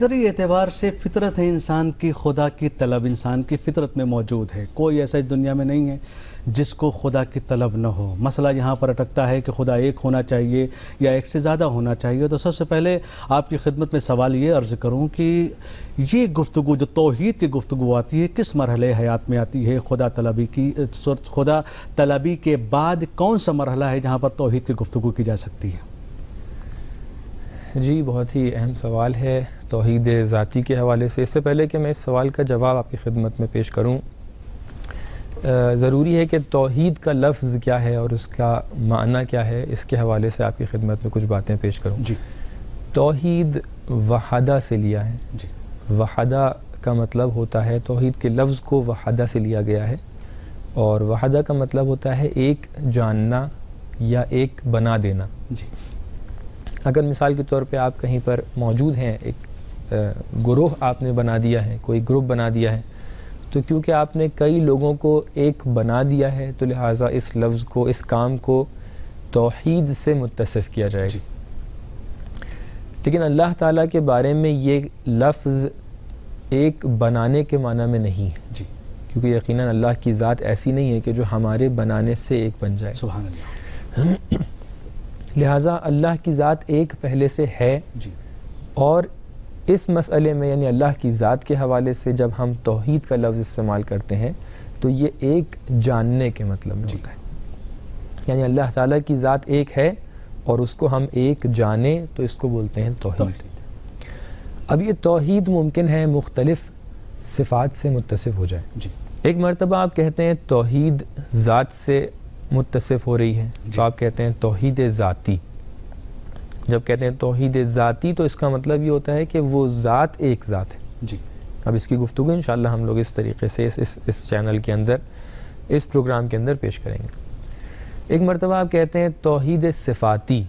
فطری اعتبار سے فطرت ہے انسان کی، خدا کی طلب انسان کی فطرت میں موجود ہے. کوئی ایسا اس دنیا میں نہیں ہے جس کو خدا کی طلب نہ ہو. مسئلہ یہاں پر اٹکتا ہے کہ خدا ایک ہونا چاہیے یا ایک سے زیادہ ہونا چاہیے. تو سب سے پہلے آپ کی خدمت میں سوال یہ عرض کروں کہ یہ گفتگو جو توحید کی گفتگو آتی ہے کس مرحلے حیات میں آتی ہے؟ خدا طلبی کے بعد کون سا مرحلہ ہے جہاں پر توحید کی گفتگو کی جا سکتی ہے؟ جی، بہت ہی اہم سوال ہے توحید ذاتی کے حوالے سے. اس سے پہلے کہ میں اس سوال کا جواب آپ کی خدمت میں پیش کروں، ضروری ہے کہ توحید کا لفظ کیا ہے اور اس کا معنی کیا ہے، اس کے حوالے سے آپ کی خدمت میں کچھ باتیں پیش کروں. جی. توحید وحدہ سے لیا ہے. جی. وحدہ کا مطلب ہوتا ہے، توحید کے لفظ کو وحدہ سے لیا گیا ہے، اور وحدہ کا مطلب ہوتا ہے ایک جاننا یا ایک بنا دینا. جی. اگر مثال کے طور پہ آپ کہیں پر موجود ہیں، ایک گروہ آپ نے بنا دیا ہے، کوئی گروپ بنا دیا ہے، تو کیونکہ آپ نے کئی لوگوں کو ایک بنا دیا ہے تو لہٰذا اس لفظ کو، اس کام کو توحید سے متصف کیا جائے گا. جی. لیکن اللہ تعالیٰ کے بارے میں یہ لفظ ایک بنانے کے معنی میں نہیں ہے. جی. کیونکہ یقیناً اللہ کی ذات ایسی نہیں ہے کہ جو ہمارے بنانے سے ایک بن جائے. سبحان اللہ. لہٰذا اللہ کی ذات ایک پہلے سے ہے. جی. اور اس مسئلے میں یعنی اللہ کی ذات کے حوالے سے جب ہم توحید کا لفظ استعمال کرتے ہیں تو یہ ایک جاننے کے مطلب میں ہوتا ہے. یعنی اللہ تعالیٰ کی ذات ایک ہے اور اس کو ہم ایک جانیں تو اس کو بولتے ہیں توحید. اب یہ توحید ممکن ہے مختلف صفات سے متصف ہو جائے. جی. ایک مرتبہ آپ کہتے ہیں توحید ذات سے متصف ہو رہی ہے تو آپ کہتے ہیں توحید ذاتی. جب کہتے ہیں توحید ذاتی تو اس کا مطلب یہ ہوتا ہے کہ وہ ذات ایک ذات ہے. جی. اب اس کی گفتگو انشاءاللہ ہم لوگ اس طریقے سے اس چینل کے اندر، اس پروگرام کے اندر پیش کریں گے. ایک مرتبہ آپ کہتے ہیں توحید صفاتی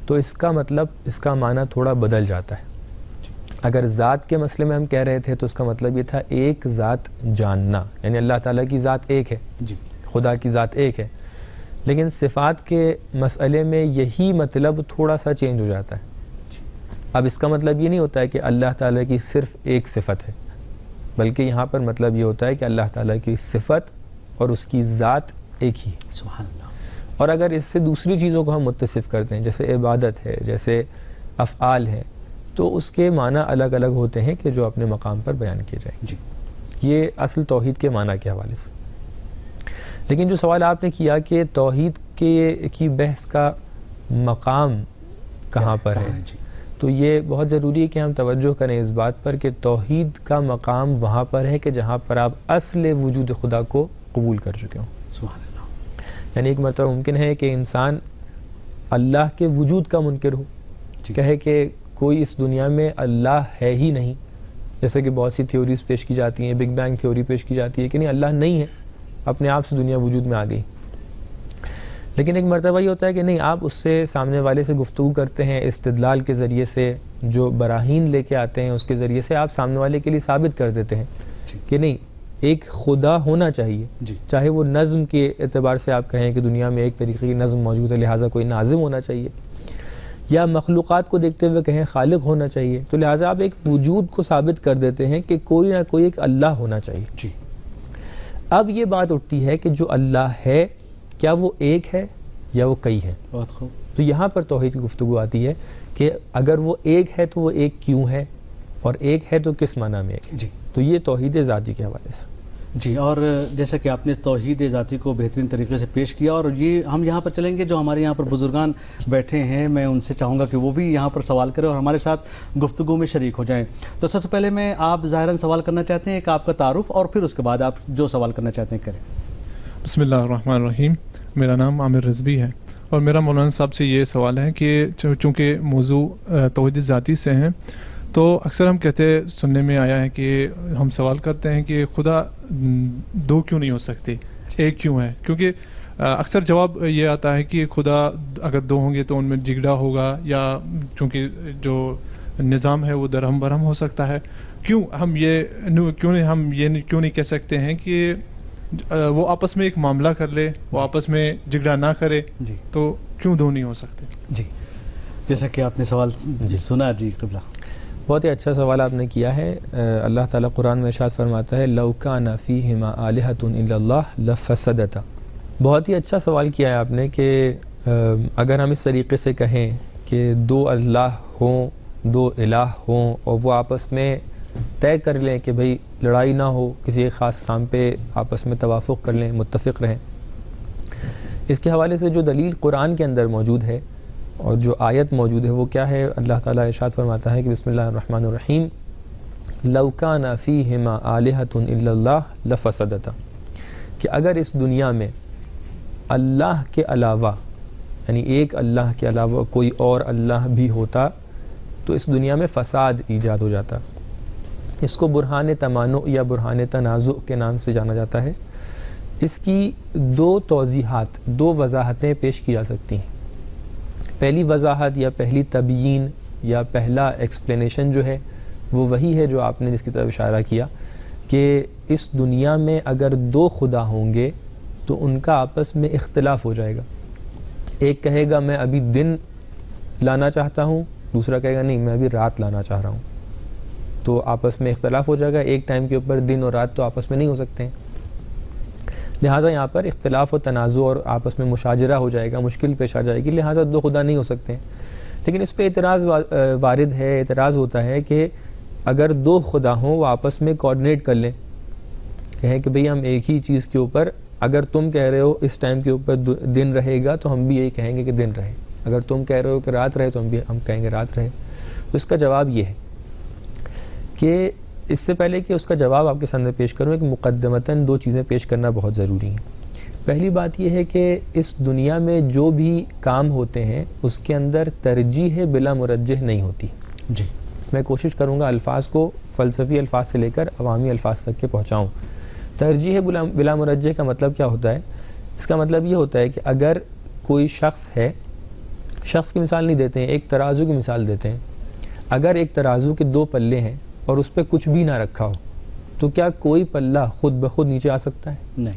تو اس کا مطلب، اس کا معنی تھوڑا بدل جاتا ہے. اگر ذات کے مسئلے میں ہم کہہ رہے تھے تو اس کا مطلب یہ تھا ایک ذات جاننا، یعنی اللہ تعالیٰ کی ذات ایک ہے. جی. خدا کی ذات ایک ہے. لیکن صفات کے مسئلے میں یہی مطلب تھوڑا سا چینج ہو جاتا ہے. اب اس کا مطلب یہ نہیں ہوتا ہے کہ اللہ تعالیٰ کی صرف ایک صفت ہے، بلکہ یہاں پر مطلب یہ ہوتا ہے کہ اللہ تعالیٰ کی صفت اور اس کی ذات ایک ہی ہے. سبحان اللہ. اور اگر اس سے دوسری چیزوں کو ہم متصف کرتے ہیں جیسے عبادت ہے، جیسے افعال ہے، تو اس کے معنی الگ الگ ہوتے ہیں کہ جو اپنے مقام پر بیان کیے جائیں. جی. یہ اصل توحید کے معنی کے حوالے سے. لیکن جو سوال آپ نے کیا کہ توحید کی بحث کا مقام کہاں پر ہے، تو یہ بہت ضروری ہے کہ ہم توجہ کریں اس بات پر کہ توحید کا مقام وہاں پر ہے کہ جہاں پر آپ اصل وجود خدا کو قبول کر چکے ہوں. سبحان اللہ. یعنی ایک مرتبہ ممکن ہے کہ انسان اللہ کے وجود کا منکر ہو، کہے کہ کوئی اس دنیا میں اللہ ہے ہی نہیں، جیسے کہ بہت سی تھیوریز پیش کی جاتی ہیں، بگ بینگ تھیوری پیش کی جاتی ہے کہ نہیں اللہ نہیں ہے، اپنے آپ سے دنیا وجود میں آ گئی. لیکن ایک مرتبہ یہ ہوتا ہے کہ نہیں، آپ اس سے سامنے والے سے گفتگو کرتے ہیں استدلال کے ذریعے سے، جو براہین لے کے آتے ہیں اس کے ذریعے سے آپ سامنے والے کے لیے ثابت کر دیتے ہیں کہ نہیں، ایک خدا ہونا چاہیے. چاہے وہ نظم کے اعتبار سے آپ کہیں کہ دنیا میں ایک طریقے کی نظم موجود ہے لہٰذا کوئی ناظم ہونا چاہیے، یا مخلوقات کو دیکھتے ہوئے کہیں خالق ہونا چاہیے، تو لہٰذا آپ ایک وجود کو ثابت کر دیتے ہیں کہ کوئی نہ کوئی ایک اللہ ہونا چاہیے. جی. اب یہ بات اٹھتی ہے کہ جو اللہ ہے کیا وہ ایک ہے یا وہ کئی ہے؟ بہت خوب. تو یہاں پر توحید کی گفتگو آتی ہے کہ اگر وہ ایک ہے تو وہ ایک کیوں ہے، اور ایک ہے تو کس معنی میں ایک ہے. جی. تو یہ توحید ذاتی کے حوالے سے. جی. اور جیسا کہ آپ نے توحید ذاتی کو بہترین طریقے سے پیش کیا، اور یہ ہم یہاں پر چلیں گے جو ہمارے یہاں پر بزرگان بیٹھے ہیں، میں ان سے چاہوں گا کہ وہ بھی یہاں پر سوال کریں اور ہمارے ساتھ گفتگو میں شریک ہو جائیں. تو سب سے پہلے میں آپ ظاہراً سوال کرنا چاہتے ہیں، ایک آپ کا تعارف اور پھر اس کے بعد آپ جو سوال کرنا چاہتے ہیں کریں. بسم اللہ الرحمن الرحیم. میرا نام عامر رضوی ہے اور میرا مولانا صاحب سے یہ سوال ہے کہ چونکہ موضوع توحید ذاتی سے ہیں تو اکثر ہم کہتے سننے میں آیا ہے کہ ہم سوال کرتے ہیں کہ خدا دو کیوں نہیں ہو سکتے، ایک کیوں ہے؟ کیونکہ اکثر جواب یہ آتا ہے کہ خدا اگر دو ہوں گے تو ان میں جھگڑا ہوگا، یا چونکہ جو نظام ہے وہ درہم برہم ہو سکتا ہے. کیوں ہم یہ کیوں نہیں کہہ سکتے ہیں کہ وہ آپس میں ایک معاملہ کر لے، وہ آپس میں جھگڑا نہ کرے؟ جی. تو کیوں دو نہیں ہو سکتے؟ جی. جیسا کہ آپ نے سوال سنا. جی قبلہ. بہت ہی اچھا سوال آپ نے کیا ہے. اللہ تعالیٰ قرآن میں ارشاد فرماتا ہے لَوْ كَانَ فِيهِمَا آلِهَةٌ إِلَّا اللَّهُ لَفَسَدَتَا. بہت ہی اچھا سوال کیا ہے آپ نے کہ اگر ہم اس طریقے سے کہیں کہ دو اللہ ہوں، دو الہ ہوں اور وہ آپس میں طے کر لیں کہ بھئی لڑائی نہ ہو، کسی ایک خاص کام پہ آپس میں توافق کر لیں، متفق رہیں. اس کے حوالے سے جو دلیل قرآن کے اندر موجود ہے اور جو آیت موجود ہے وہ کیا ہے؟ اللہ تعالیٰ ارشاد فرماتا ہے کہ بسم اللہ الرحمن الرحیم لَوْ كَانَ فِيهِمَا آلِهَةٌ إِلَّا اللَّهُ لَفَسَدَتَا. کہ اگر اس دنیا میں اللہ کے علاوہ، یعنی ایک اللہ کے علاوہ کوئی اور اللہ بھی ہوتا تو اس دنیا میں فساد ایجاد ہو جاتا. اس کو برہان تمانع یا برہان تنازع کے نام سے جانا جاتا ہے. اس کی دو توضیحات، دو وضاحتیں پیش کی جا سکتی ہیں. پہلی وضاحت یا پہلی تبیین یا پہلا ایکسپلینیشن جو ہے وہ وہی ہے جو آپ نے جس کی طرف اشارہ کیا کہ اس دنیا میں اگر دو خدا ہوں گے تو ان کا آپس میں اختلاف ہو جائے گا. ایک کہے گا میں ابھی دن لانا چاہتا ہوں، دوسرا کہے گا نہیں میں ابھی رات لانا چاہ رہا ہوں. تو آپس میں اختلاف ہو جائے گا. ایک ٹائم کے اوپر دن اور رات تو آپس میں نہیں ہو سکتے ہیں. لہٰذا یہاں پر اختلاف و تنازع اور آپس میں مشاجرہ ہو جائے گا، مشکل پیش آ جائے گی. لہٰذا دو خدا نہیں ہو سکتے ہیں. لیکن اس پہ اعتراض وارد ہے، اعتراض ہوتا ہے کہ اگر دو خدا ہوں وہ آپس میں کوآرڈینیٹ کر لیں، کہیں کہ بھئی ہم ایک ہی چیز کے اوپر، اگر تم کہہ رہے ہو اس ٹائم کے اوپر دن رہے گا تو ہم بھی یہی کہیں گے کہ دن رہے. اگر تم کہہ رہے ہو کہ رات رہے تو ہم کہیں گے رات رہے. تو اس کا جواب یہ ہے کہ اس سے پہلے کہ اس کا جواب آپ کے سامنے پیش کروں، ایک مقدمتاً دو چیزیں پیش کرنا بہت ضروری ہیں. پہلی بات یہ ہے کہ اس دنیا میں جو بھی کام ہوتے ہیں اس کے اندر ترجیح بلا مرجح نہیں ہوتی. جی میں کوشش کروں گا الفاظ کو فلسفی الفاظ سے لے کر عوامی الفاظ تک کے پہنچاؤں. ترجیح بلا مرجح کا مطلب کیا ہوتا ہے؟ اس کا مطلب یہ ہوتا ہے کہ اگر کوئی شخص ہے، شخص کی مثال نہیں دیتے ہیں، ایک ترازو کی مثال دیتے ہیں. اگر ایک ترازو کے دو پلے ہیں اور اس پہ کچھ بھی نہ رکھا ہو تو کیا کوئی پلہ خود بخود نیچے آ سکتا ہے؟ نہیں،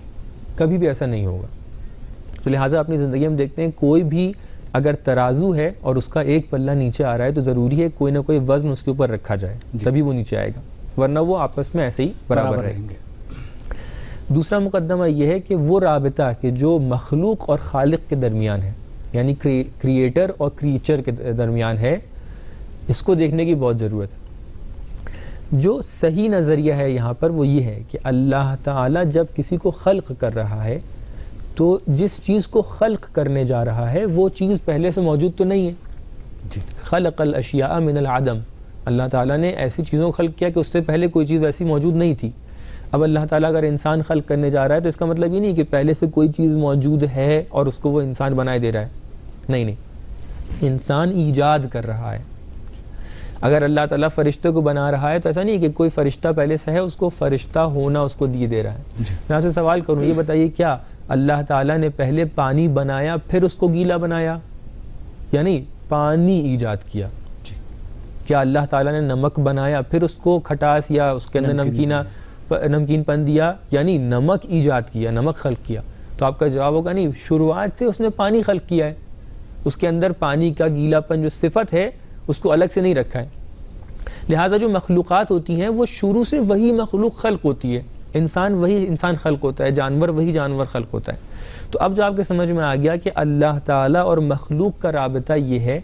کبھی بھی ایسا نہیں ہوگا. تو لہٰذا اپنی زندگی میں دیکھتے ہیں کوئی بھی اگر ترازو ہے اور اس کا ایک پلہ نیچے آ رہا ہے تو ضروری ہے کوئی نہ کوئی وزن اس کے اوپر رکھا جائے تبھی وہ نیچے آئے گا، ورنہ وہ آپس میں ایسے ہی برابر رہیں گے. دوسرا مقدمہ یہ ہے کہ وہ رابطہ کہ جو مخلوق اور خالق کے درمیان ہے، یعنی کریٹر اور کریچر کے درمیان ہے، اس کو دیکھنے کی بہت ضرورت ہے. جو صحیح نظریہ ہے یہاں پر وہ یہ ہے کہ اللہ تعالیٰ جب کسی کو خلق کر رہا ہے تو جس چیز کو خلق کرنے جا رہا ہے وہ چیز پہلے سے موجود تو نہیں ہے. خلق الاشیاء من العدم. اللہ تعالیٰ نے ایسی چیزوں کو خلق کیا کہ اس سے پہلے کوئی چیز ویسی موجود نہیں تھی. اب اللہ تعالیٰ اگر انسان خلق کرنے جا رہا ہے تو اس کا مطلب یہ نہیں کہ پہلے سے کوئی چیز موجود ہے اور اس کو وہ انسان بنائے دے رہا ہے. نہیں، انسان ایجاد کر رہا ہے. اگر اللہ تعالیٰ فرشتے کو بنا رہا ہے تو ایسا نہیں کہ کوئی فرشتہ پہلے سے ہے اس کو فرشتہ ہونا اس کو دے رہا ہے. میں آپ سے سوال کروں، یہ بتائیے کیا اللہ تعالیٰ نے پہلے پانی بنایا پھر اس کو گیلا بنایا؟ یعنی پانی ایجاد کیا. کیا اللہ تعالیٰ نے نمک بنایا پھر اس کو کھٹاس یا اس کے اندر نمکین پن دیا؟ یعنی نمک ایجاد کیا، نمک خلق کیا. تو آپ کا جواب ہوگا نہیں، شروعات سے اس نے پانی خلق کیا ہے. اس کے اندر پانی کا گیلا پن جو صفت ہے اس کو الگ سے نہیں رکھا ہے. لہٰذا جو مخلوقات ہوتی ہیں وہ شروع سے وہی مخلوق خلق ہوتی ہے. انسان وہی انسان خلق ہوتا ہے، جانور وہی جانور خلق ہوتا ہے. تو اب جو آپ کے سمجھ میں آ گیا کہ اللہ تعالیٰ اور مخلوق کا رابطہ یہ ہے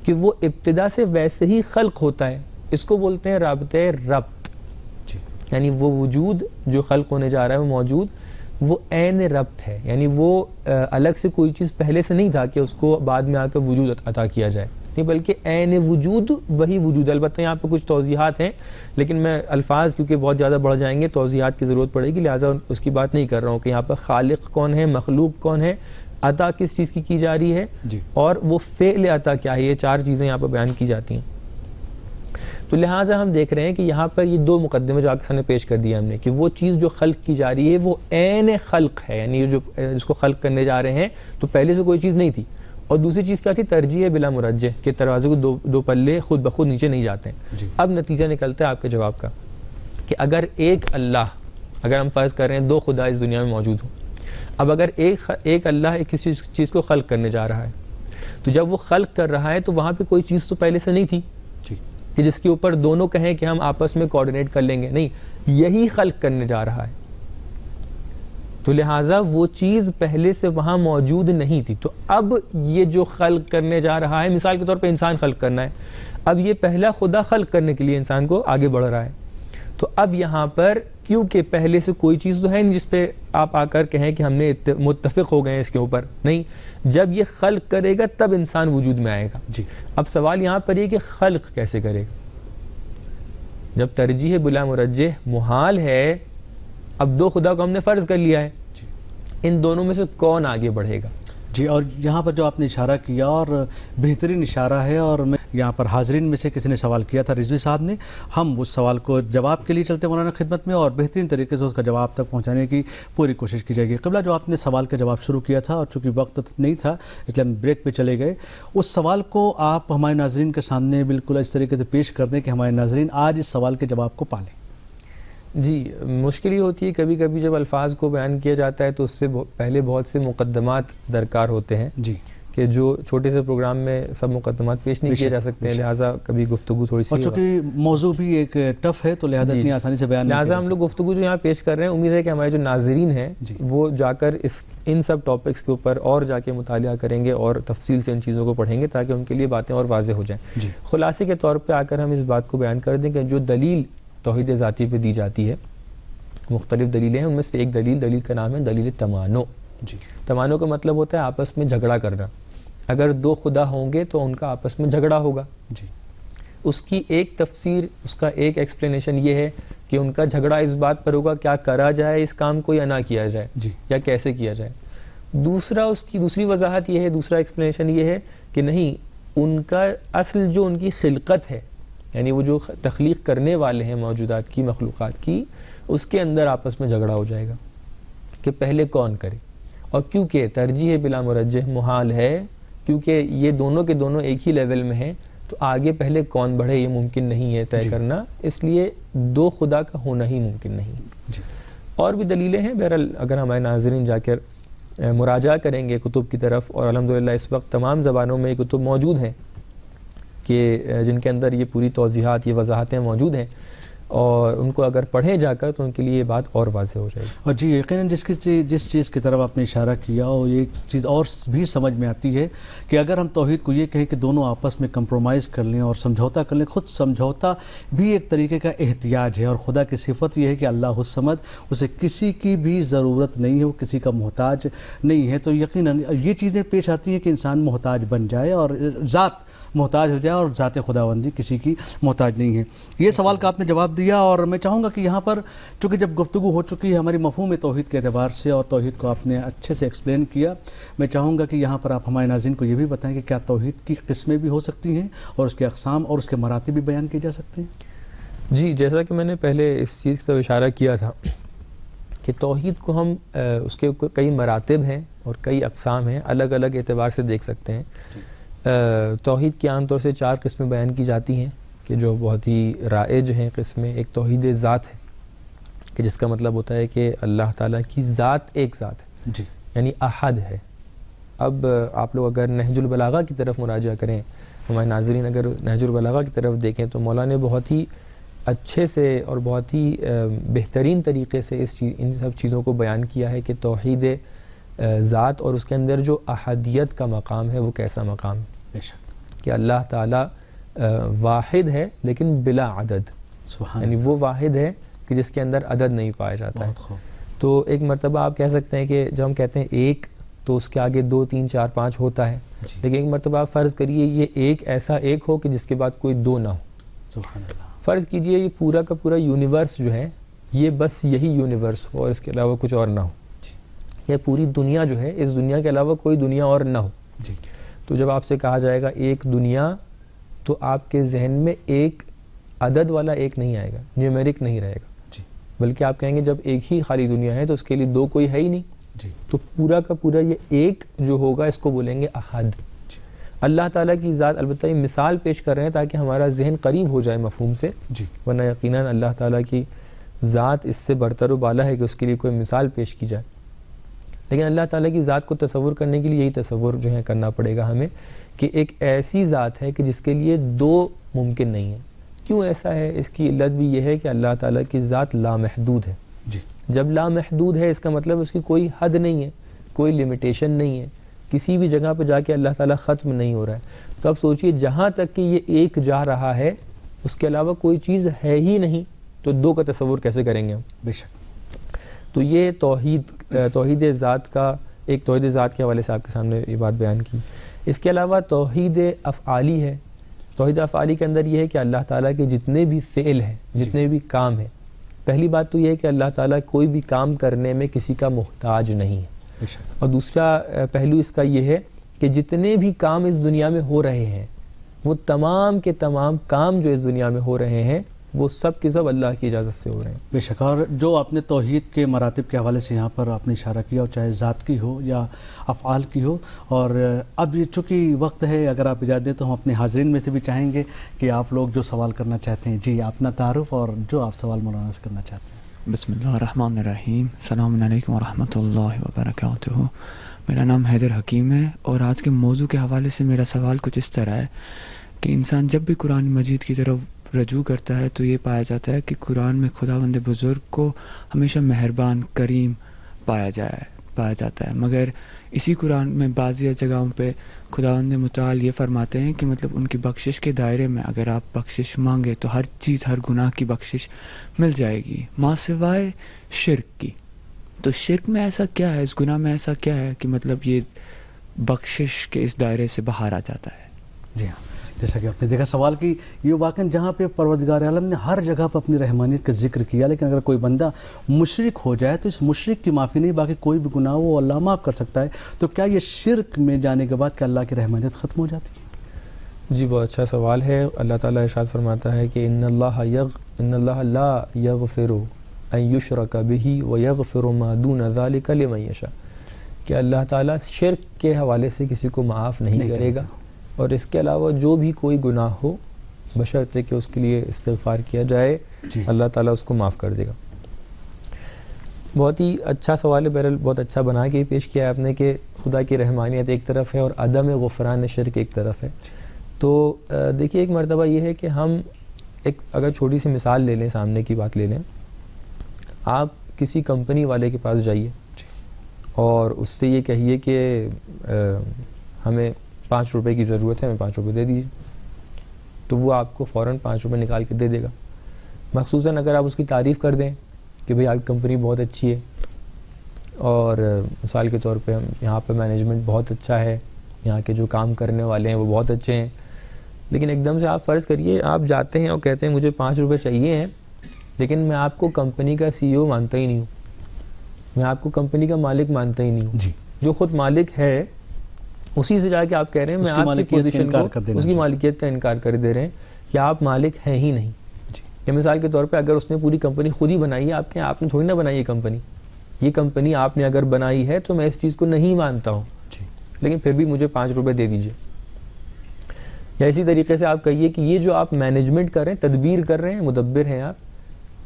کہ وہ ابتدا سے ویسے ہی خلق ہوتا ہے. اس کو بولتے ہیں رابطہ ربط. یعنی وہ وجود جو خلق ہونے جا رہا ہے وہ موجود وہ عین ربط ہے، یعنی وہ الگ سے کوئی چیز پہلے سے نہیں تھا کہ اس کو بعد میں آ کر وجود عطا کیا جائے، نہیں بلکہ عین وجود وہی وجود. البتہ یہاں پہ کچھ توضیحات ہیں لیکن میں الفاظ کیونکہ بہت زیادہ بڑھ جائیں گے، توضیحات کی ضرورت پڑے گی، لہٰذا اس کی بات نہیں کر رہا ہوں کہ یہاں پر خالق کون ہے، مخلوق کون ہے، عطا کس چیز کی جا رہی ہے اور وہ فعل عطا کیا ہے. یہ چار چیزیں یہاں پر بیان کی جاتی ہیں. تو لہٰذا ہم دیکھ رہے ہیں کہ یہاں پر یہ دو مقدمے جو آپ کے سامنے پیش کر دیا ہم نے کہ وہ چیز جو خلق کی جا رہی ہے وہ عین خلق ہے، یعنی جو جس کو خلق کرنے جا رہے ہیں تو پہلے سے کوئی چیز نہیں تھی. اور دوسری چیز کیا تھی؟ ترجیح بلا مرجح، کہ ترازو کو دو پلے خود بخود نیچے نہیں جاتے ہیں. اب نتیجہ نکلتا ہے آپ کے جواب کا کہ اگر ایک اللہ، اگر ہم فرض کر رہے ہیں دو خدا اس دنیا میں موجود ہوں، اب اگر ایک اللہ کسی چیز کو خلق کرنے جا رہا ہے تو جب وہ خلق کر رہا ہے تو وہاں پہ کوئی چیز تو پہلے سے نہیں تھی. کہ جس کے اوپر دونوں کہیں کہ ہم آپس میں کوآرڈینیٹ کر لیں گے، نہیں، یہی خلق کرنے جا رہا ہے. تو لہٰذا وہ چیز پہلے سے وہاں موجود نہیں تھی. تو اب یہ جو خلق کرنے جا رہا ہے، مثال کے طور پہ انسان خلق کرنا ہے، اب یہ پہلا خدا خلق کرنے کے لیے انسان کو آگے بڑھ رہا ہے. تو اب یہاں پر کیونکہ پہلے سے کوئی چیز تو ہے نہیں جس پہ آپ آ کر کہیں کہ ہم نے متفق ہو گئے ہیں اس کے اوپر، نہیں، جب یہ خلق کرے گا تب انسان وجود میں آئے گا. جی. اب سوال یہاں پر یہ کہ خلق کیسے کرے گا؟ جب ترجیح بلا مرجح محال ہے، اب دو خدا کو ہم نے فرض کر لیا ہے، ان دونوں میں سے کون آگے بڑھے گا؟ جی. اور یہاں پر جو آپ نے اشارہ کیا اور بہترین اشارہ ہے، اور میں یہاں پر حاضرین میں سے کسی نے سوال کیا تھا، رضوی صاحب نے، ہم اس سوال کو جواب کے لیے چلتے مولانا خدمت میں اور بہترین طریقے سے اس کا جواب تک پہنچانے کی پوری کوشش کی جائے گی. قبلہ جو آپ نے سوال کا جواب شروع کیا تھا اور چونکہ وقت نہیں تھا اس لیے ہم بریک پہ چلے گئے، اس سوال کو آپ ہمارے ناظرین کے سامنے بالکل اس طریقے سے پیش کر دیں کہ ہمارے ناظرین آج اس سوال کے جواب کو پالیں. جی، مشکل ہی ہوتی ہے کبھی کبھی جب الفاظ کو بیان کیا جاتا ہے تو اس سے پہلے بہت سے مقدمات درکار ہوتے ہیں. جی. کہ جو چھوٹے سے پروگرام میں سب مقدمات پیش نہیں کیے جا سکتے ہیں، لہٰذا کبھی گفتگو تھوڑی سی، اور چونکہ موضوع بھی ایک ٹف ہے تو لہٰذا اتنی آسانی سے بیان نہیں، لہٰذا ہم لوگ گفتگو جو یہاں پیش کر رہے ہیں، امید ہے کہ ہمارے جو ناظرین ہیں وہ جا کر ان سب ٹاپکس کے اوپر اور جا کے مطالعہ کریں گے اور تفصیل سے ان چیزوں کو پڑھیں گے تاکہ ان کے لیے باتیں اور واضح ہو جائیں. خلاصے کے طور پہ آ کر ہم اس بات کو بیان کر دیں کہ جو دلیل توحید ذاتی پہ دی جاتی ہے، مختلف دلیلیں ہیں، ان میں سے ایک دلیل کا نام ہے دلیل تمانو. جی. تمانو کا مطلب ہوتا ہے آپس میں جھگڑا کرنا. اگر دو خدا ہوں گے تو ان کا آپس میں جھگڑا ہوگا. جی. اس کی ایک تفسیر، اس کا ایک ایکسپلینیشن یہ ہے کہ ان کا جھگڑا اس بات پر ہوگا کیا کرا جائے اس کام کو یا نہ کیا جائے. جی. یا کیسے کیا جائے. اس کی دوسری وضاحت یہ ہے، دوسرا ایکسپلینیشن یہ ہے کہ نہیں، ان کا اصل جو ان کی خلقت ہے، یعنی وہ جو تخلیق کرنے والے ہیں موجودات کی، مخلوقات کی، اس کے اندر آپس میں جھگڑا ہو جائے گا کہ پہلے کون کرے. اور کیونکہ ترجیح بلا مرجح محال ہے، کیونکہ یہ دونوں کے دونوں ایک ہی لیول میں ہیں، تو آگے پہلے کون بڑھے یہ ممکن نہیں ہے طے کرنا، اس لیے دو خدا کا ہونا ہی ممکن نہیں. جی. اور بھی دلیلیں ہیں، بہرحال اگر ہمارے ناظرین جا کر مراجعہ کریں گے کتب کی طرف، اور الحمدللہ اس وقت تمام زبانوں میں یہ کتب موجود ہیں کہ جن کے اندر یہ پوری توضیحات، یہ وضاحتیں موجود ہیں، اور ان کو اگر پڑھیں جا کر تو ان کے لیے یہ بات اور واضح ہو جائے گی. اور جی یقیناً جس چیز کی طرف آپ نے اشارہ کیا، اور یہ چیز اور بھی سمجھ میں آتی ہے کہ اگر ہم توحید کو یہ کہیں کہ دونوں آپس میں کمپرومائز کر لیں اور سمجھوتا کر لیں، خود سمجھوتا بھی ایک طریقے کا احتیاج ہے. اور خدا کی صفت یہ ہے کہ اللہ الصمد، اسے کسی کی بھی ضرورت نہیں ہے، وہ کسی کا محتاج نہیں ہے. تو یقیناً یہ چیزیں پیش آتی ہیں کہ انسان محتاج بن جائے اور ذات محتاج ہو جائے، اور ذات خداوندی کسی کی محتاج نہیں ہے. یہ سوال کا آپ نے جواب دیا، اور میں چاہوں گا کہ یہاں پر چونکہ جب گفتگو ہو چکی ہے ہماری مفہوم توحید کے اعتبار سے، اور توحید کو آپ نے اچھے سے ایکسپلین کیا، میں چاہوں گا کہ یہاں پر آپ ہمارے ناظرین کو یہ بھی بتائیں کہ کیا توحید کی قسمیں بھی ہو سکتی ہیں اور اس کے اقسام اور اس کے مراتب بھی بیان کیے جا سکتے ہیں؟ جی، جیسا کہ میں نے پہلے اس چیز کی طرف اشارہ کیا تھا کہ توحید کو ہم اس کے کئی مراتب ہیں اور کئی اقسام ہیں، الگ الگ اعتبار سے دیکھ سکتے ہیں. توحید کی عام طور سے 4 قسمیں بیان کی جاتی ہیں کہ جو بہت ہی رائج ہیں قسمیں. ایک توحید ذات ہے کہ جس کا مطلب ہوتا ہے کہ اللہ تعالیٰ کی ذات ایک ذات ہے. جی. یعنی احد ہے. اب آپ لوگ اگر نہج البلاغہ کی طرف مراجعہ کریں، ہمارے ناظرین اگر نہج البلاغہ کی طرف دیکھیں تو مولانا نے بہت ہی اچھے سے اور بہت ہی بہترین طریقے سے ان سب چیزوں کو بیان کیا ہے کہ توحید ذات اور اس کے اندر جو احدیت کا مقام ہے وہ کیسا مقام ہے. بے شک کہ اللہ تعالیٰ واحد ہے لیکن بلا عدد، یعنی وہ واحد ہے کہ جس کے اندر عدد نہیں پایا جاتا ہے. تو ایک مرتبہ آپ کہہ سکتے ہیں کہ جب ہم کہتے ہیں ایک تو اس کے آگے 2 3 4 5 ہوتا ہے. لیکن ایک مرتبہ آپ فرض کریے یہ ایک ایسا ایک ہو کہ جس کے بعد کوئی 2 نہ ہو. سبحان اللہ. فرض کیجئے یہ پورا کا پورا یونیورس جو ہے یہ بس یہی یونیورس ہو اور اس کے علاوہ کچھ اور نہ ہو. یا پوری دنیا جو ہے اس دنیا کے علاوہ کوئی دنیا اور نہ ہو. تو جب آپ سے کہا جائے گا ایک دنیا، تو آپ کے ذہن میں ایک عدد والا ایک نہیں آئے گا، نیومیرک نہیں رہے گا. بلکہ آپ کہیں گے جب ایک ہی خالی دنیا ہے تو اس کے لیے 2 کوئی ہے ہی نہیں. تو پورا کا پورا یہ ایک جو ہوگا اس کو بولیں گے احد. اللہ تعالیٰ کی ذات، البتہ یہ مثال پیش کر رہے ہیں تاکہ ہمارا ذہن قریب ہو جائے مفہوم سے، ورنہ یقیناً اللہ تعالیٰ کی ذات اس سے برتر و بالا ہے کہ اس کے لیے کوئی مثال پیش کی جائے. لیکن اللہ تعالیٰ کی ذات کو تصور کرنے کے لیے یہی تصور جو ہے کرنا پڑے گا ہمیں کہ ایک ایسی ذات ہے کہ جس کے لیے 2 ممکن نہیں ہے. کیوں ایسا ہے؟ اس کی علت بھی یہ ہے کہ اللہ تعالیٰ کی ذات لامحدود ہے. جی جب لامحدود ہے اس کا مطلب اس کی کوئی حد نہیں ہے, کوئی لمیٹیشن نہیں ہے, کسی بھی جگہ پہ جا کے اللہ تعالیٰ ختم نہیں ہو رہا ہے. تو اب سوچئے جہاں تک کہ یہ ایک جا رہا ہے اس کے علاوہ کوئی چیز ہے ہی نہیں, تو دو کا تصور کیسے کریں گے ہم؟ بے شک. تو یہ توحید ذات کا ایک توحید ذات کے حوالے سے آپ کے سامنے یہ بات بیان کی. اس کے علاوہ توحید افعالی ہے. توحید افعالی کے اندر یہ ہے کہ اللہ تعالیٰ کے جتنے بھی فعل ہیں, جتنے بھی کام ہیں, پہلی بات تو یہ ہے کہ اللہ تعالیٰ کوئی بھی کام کرنے میں کسی کا محتاج نہیں ہے. بے شک. اور دوسرا پہلو اس کا یہ ہے کہ جتنے بھی کام اس دنیا میں ہو رہے ہیں وہ تمام کے تمام کام جو اس دنیا میں ہو رہے ہیں وہ سب کے سب اللہ کی اجازت سے ہو رہے ہیں. بے شک. اور جو آپ نے توحید کے مراتب کے حوالے سے یہاں پر آپ نے اشارہ کیا, اور چاہے ذات کی ہو یا افعال کی ہو, اور اب یہ چونکہ وقت ہے, اگر آپ اجازت دیں تو ہم اپنے حاضرین میں سے بھی چاہیں گے کہ آپ لوگ جو سوال کرنا چاہتے ہیں, جی اپنا تعارف اور جو آپ سوال مولانا سے کرنا چاہتے ہیں. بسم اللہ الرحمن الرحیم. السلام علیکم ورحمۃ اللہ وبرکاتہ. میرا نام حیدر حکیم ہے, اور آج کے موضوع کے حوالے سے میرا سوال کچھ اس طرح ہے کہ انسان جب بھی قرآن مجید کی طرف رجوع کرتا ہے تو یہ پایا جاتا ہے کہ قرآن میں خداوند بزرگ کو ہمیشہ مہربان کریم پایا جاتا ہے, مگر اسی قرآن میں بعضی جگہوں پہ خداوند متعال یہ فرماتے ہیں کہ مطلب ان کی بخشش کے دائرے میں اگر آپ بخشش مانگے تو ہر چیز, ہر گناہ کی بخشش مل جائے گی ماں سوائے شرک کی. تو شرک میں ایسا کیا ہے, اس گناہ میں ایسا کیا ہے کہ مطلب یہ بخشش کے اس دائرے سے باہر آ جاتا ہے؟ جی ہاں, جیسا کہ آپ نے دیکھا سوال کی, یہ واقعاً جہاں پہ پروردگار عالم نے ہر جگہ پہ اپنی رحمانیت کا ذکر کیا, لیکن اگر کوئی بندہ مشرک ہو جائے تو اس مشرک کی معافی نہیں, باقی کوئی بھی گناہ وہ اللہ معاف کر سکتا ہے. تو کیا یہ شرک میں جانے کے بعد کہ اللہ کی رحمانیت ختم ہو جاتی ہے؟ جی بہت اچھا سوال ہے. اللہ تعالیٰ ارشاد فرماتا ہے کہ ان اللہ لا یغفر ان یشرک بہ ویغفر ما دون ذلک لمن یشاء, کہ اللہ تعالیٰ شرک کے حوالے سے کسی کو معاف نہیں کرے گا, اور اس کے علاوہ جو بھی کوئی گناہ ہو بشرطے کہ اس کے لیے استغفار کیا جائے, اللہ تعالیٰ اس کو معاف کر دے گا. بہت ہی اچھا سوال ہے, بہرحال بہت اچھا بنا کے پیش کیا ہے آپ نے کہ خدا کی رحمانیت ایک طرف ہے اور عدم غفران شرک ایک طرف ہے. تو دیکھیے ایک مرتبہ یہ ہے کہ ہم ایک اگر چھوٹی سی مثال لے لیں, سامنے کی بات لے لیں. آپ کسی کمپنی والے کے پاس جائیے اور اس سے یہ کہیے کہ ہمیں 5 روپے کی ضرورت ہے, ہمیں 5 روپے دے دیجیے, تو وہ آپ کو فوراً 5 روپے نکال کے دے دے گا. مخصوصاً اگر آپ اس کی تعریف کر دیں کہ بھئی آپ کی کمپنی بہت اچھی ہے, اور مثال کے طور پہ ہم یہاں پہ مینجمنٹ بہت اچھا ہے, یہاں کے جو کام کرنے والے ہیں وہ بہت اچھے ہیں, لیکن ایک دم سے آپ فرض کریے آپ جاتے ہیں اور کہتے ہیں مجھے 5 روپے چاہیے ہیں, لیکن میں آپ کو کمپنی کا CEO مانتا ہی نہیں ہوں, میں آپ کو کمپنی کا مالک مانتا ہی نہیں ہوں. جی, جو خود مالک ہے اسی سے جا کے آپ کہہ رہے ہیں میں آپ کی پوزیشن کو, اس کی مالکیت کا انکار کر دے رہے ہیں کہ آپ مالک ہیں ہی نہیں. یا مثال کے طور پہ اگر اس نے پوری کمپنی خود ہی بنائی ہے, آپ کہیں آپ نے تھوڑی نہ بنائی ہے کمپنی, یہ کمپنی آپ نے اگر بنائی ہے تو میں اس چیز کو نہیں مانتا ہوں, لیکن پھر بھی مجھے 5 روپے دے دیجیے. یا اسی طریقے سے آپ کہیے کہ یہ جو آپ مینجمنٹ کر رہے ہیں, تدبیر کر رہے ہیں, مدبر ہیں آپ,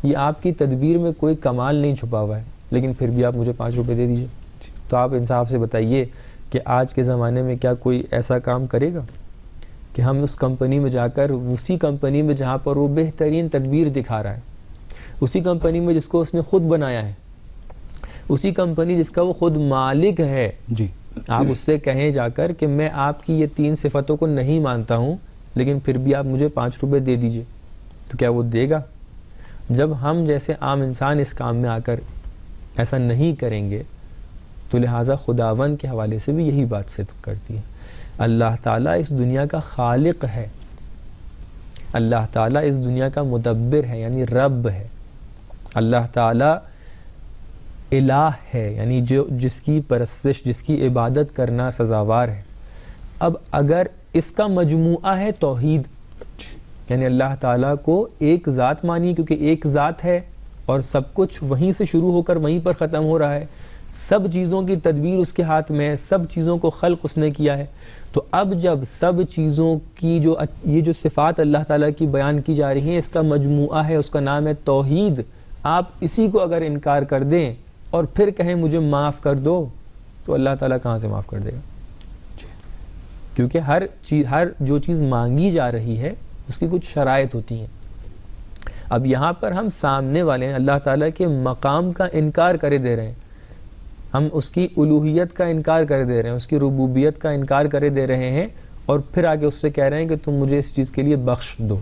یہ آپ کی تدبیر میں کوئی کمال نہیں چھپا ہوا ہے, لیکن پھر بھی آپ مجھے 5 روپے دے دیجیے. تو آپ انصاف سے بتائیے کہ آج کے زمانے میں کیا کوئی ایسا کام کرے گا کہ ہم اس کمپنی میں جا کر, اسی کمپنی میں جہاں پر وہ بہترین تدبیر دکھا رہا ہے, اسی کمپنی میں جس کو اس نے خود بنایا ہے, اسی کمپنی جس کا وہ خود مالک ہے, جی, آپ اس سے کہیں جا کر کہ میں آپ کی یہ 3 صفتوں کو نہیں مانتا ہوں, لیکن پھر بھی آپ مجھے 5 روپے دے دیجئے, تو کیا وہ دے گا؟ جب ہم جیسے عام انسان اس کام میں آ کر ایسا نہیں کریں گے تو لہٰذا خداوند کے حوالے سے بھی یہی بات صدق کرتی ہے. اللہ تعالیٰ اس دنیا کا خالق ہے, اللہ تعالیٰ اس دنیا کا مدبر ہے یعنی رب ہے, اللہ تعالیٰ الہ ہے یعنی جس کی پرستش, جس کی عبادت کرنا سزاوار ہے. اب اگر اس کا مجموعہ ہے توحید, یعنی اللہ تعالیٰ کو ایک ذات مانی کیونکہ ایک ذات ہے اور سب کچھ وہیں سے شروع ہو کر وہیں پر ختم ہو رہا ہے, سب چیزوں کی تدبیر اس کے ہاتھ میں ہے, سب چیزوں کو خلق اس نے کیا ہے. تو اب جب سب چیزوں کی یہ جو صفات اللہ تعالیٰ کی بیان کی جا رہی ہیں, اس کا مجموعہ ہے, اس کا نام ہے توحید. آپ اسی کو اگر انکار کر دیں اور پھر کہیں مجھے معاف کر دو, تو اللہ تعالیٰ کہاں سے معاف کر دے گا؟ کیونکہ ہر جو چیز مانگی جا رہی ہے اس کی کچھ شرائط ہوتی ہیں, اب یہاں پر ہم سامنے والے ہیں اللہ تعالیٰ کے مقام کا انکار کرے دے رہے ہیں، ہم اس کی الوہیت کا انکار کر دے رہے ہیں، اس کی ربوبیت کا انکار کرے دے رہے ہیں، اور پھر آگے اس سے کہہ رہے ہیں کہ تم مجھے اس چیز کے لیے بخش دو،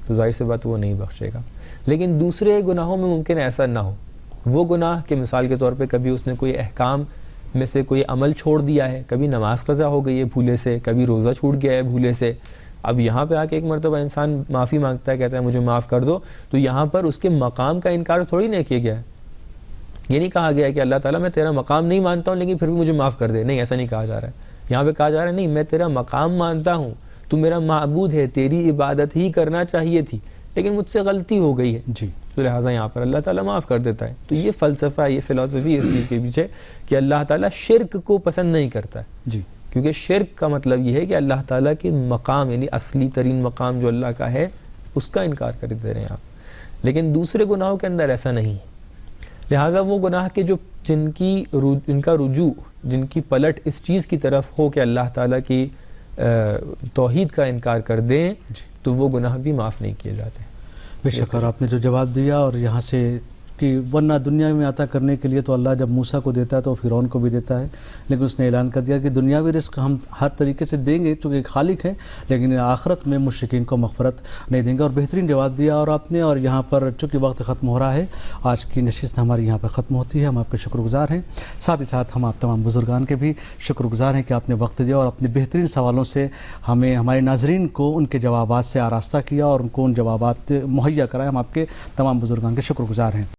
تو ظاہر سی بات وہ نہیں بخشے گا۔ لیکن دوسرے گناہوں میں ممکن ایسا نہ ہو، وہ گناہ کہ مثال کے طور پہ کبھی اس نے کوئی احکام میں سے کوئی عمل چھوڑ دیا ہے، کبھی نماز قضا ہو گئی ہے بھولے سے، کبھی روزہ چھوٹ گیا ہے بھولے سے، اب یہاں پہ آ کے ایک مرتبہ انسان معافی مانگتا ہے، کہتا ہے مجھے معاف کر دو، تو یہاں پر اس کے مقام کا انکار تھوڑی نہ کیا گیا ہے، یہ نہیں کہا گیا کہ اللہ تعالیٰ میں تیرا مقام نہیں مانتا ہوں لیکن پھر بھی مجھے معاف کر دے، نہیں ایسا نہیں کہا جا رہا ہے، یہاں پہ کہا جا رہا ہے نہیں میں تیرا مقام مانتا ہوں، تو میرا معبود ہے، تیری عبادت ہی کرنا چاہیے تھی لیکن مجھ سے غلطی ہو گئی ہے، جی، تو لہٰذا یہاں پر اللہ تعالیٰ معاف کر دیتا ہے۔ تو یہ فلسفہ، یہ فلسفی اس چیز کے پیچھے کہ اللہ تعالیٰ شرک کو پسند نہیں کرتا ہے، جی، کیونکہ شرک کا مطلب یہ ہے کہ اللہ تعالیٰ کے مقام یعنی اصلی ترین مقام جو اللہ کا ہے اس کا انکار کر دے رہے ہیں آپ، لیکن دوسرے گناہوں کے اندر ایسا نہیں ہے۔ لہٰذا وہ گناہ کے جو جن کا رجوع، جن کی پلٹ اس چیز کی طرف ہو کہ اللہ تعالیٰ کی توحید کا انکار کر دیں، تو وہ گناہ بھی معاف نہیں کیے جاتے۔ بے شک، اور آپ نے جو جواب دیا، اور یہاں سے کہ ورنہ دنیا میں عطا کرنے کے لیے تو اللہ جب موسیٰ کو دیتا ہے تو فرعون کو بھی دیتا ہے، لیکن اس نے اعلان کر دیا کہ دنیاوی رزق ہم ہر طریقے سے دیں گے چونکہ خالق ہے، لیکن آخرت میں مشرکین کو مغفرت نہیں دیں گے، اور بہترین جواب دیا اور آپ نے۔ اور یہاں پر چونکہ وقت ختم ہو رہا ہے، آج کی نشست ہماری یہاں پر ختم ہوتی ہے، ہم آپ کے شکر گزار ہیں، ساتھ ہی ساتھ ہم آپ تمام بزرگان کے بھی شکر گزار ہیں کہ آپ نے وقت دیا اور اپنے بہترین سوالوں سے ہمیں، ہمارے ناظرین کو ان کے جوابات سے آراستہ کیا اور ان کو ان جوابات مہیا کرائے، ہم آپ کے تمام بزرگان کے شکر گزار ہیں۔